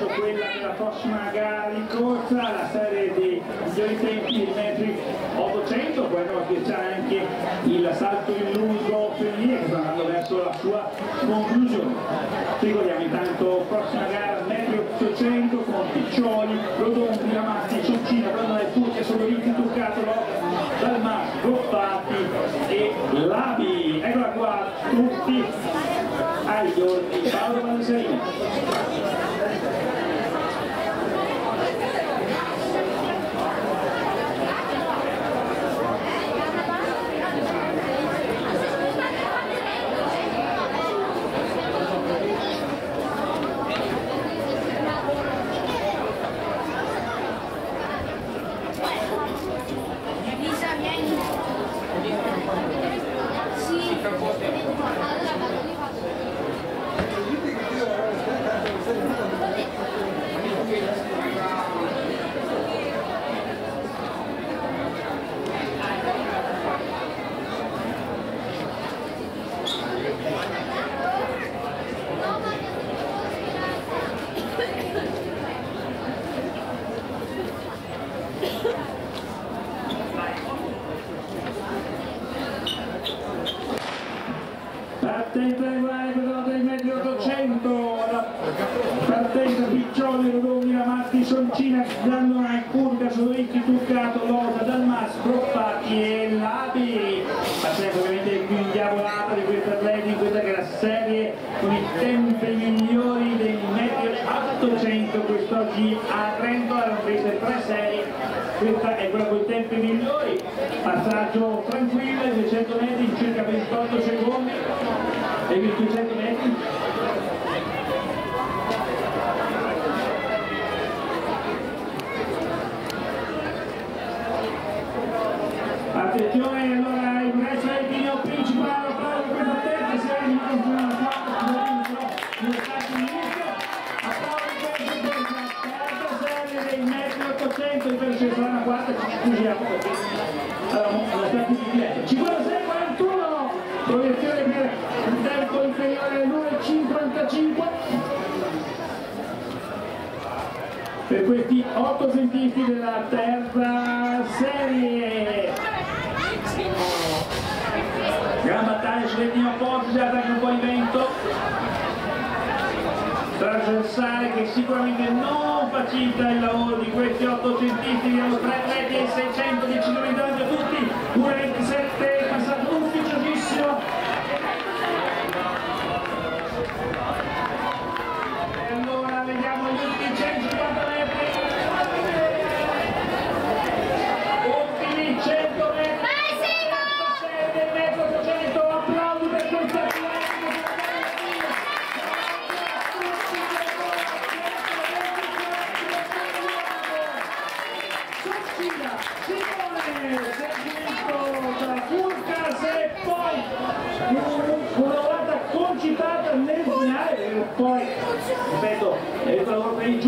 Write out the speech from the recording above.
verso quella della prossima gara di corsa, la serie dei migliori tempi di metri 800, poi andiamo a piacere anche il salto in lungo femminile che sta andando verso la sua conclusione. Ricordiamo intanto prossima gara metri 800 con Piccioli, Rodondi, Ramazzi, Soncina, Brandone, Furti, Sodolini, Turcato, Dalmas, Goffati e Labi. Eccola qua, tutti agli ordini di Paolo Valserini. Partenza regolare per dei metri 800, partenza Piccioli, Rodondi, Ramazzi, Soncina, Grandona, Curca, Sodolini, Turcato, Losa, Dalmas, Goffati e Labi. Partenza ovviamente più indiavolata di questi atleti in questa che è la serie con i tempi migliori dei metri 800, quest'oggi a Trento erano prese 3 serie, questa è quella con i tempi migliori. Passaggio tranquillo, 200 metri in circa 28 secondi e 200 metri. Attenzione, allora il resto del video principale, applauso per questa terza serie di continua la serie dei metri 800, invece ci sarà una quarta, ci scusiamo perché allora, stati di dietro. 56-41, proiezione per un tempo inferiore all'1,55 per questi 8 centisti della terza serie. Gran battaglia sull'etino Porti, anche un po' di vento trasversale che sicuramente non facilita il lavoro di questi 8 centisti. Abbiamo 3 atleti e 600 decisamente davanti a tutti, 1,27 passato ufficiosissimo. E allora vediamo gli ultimi 150 metri, ultimi 100 metri, del metro 800, applausi per questa seguito da Furcas e poi una volta concitata nel finale e poi ripeto, è il lavoro per i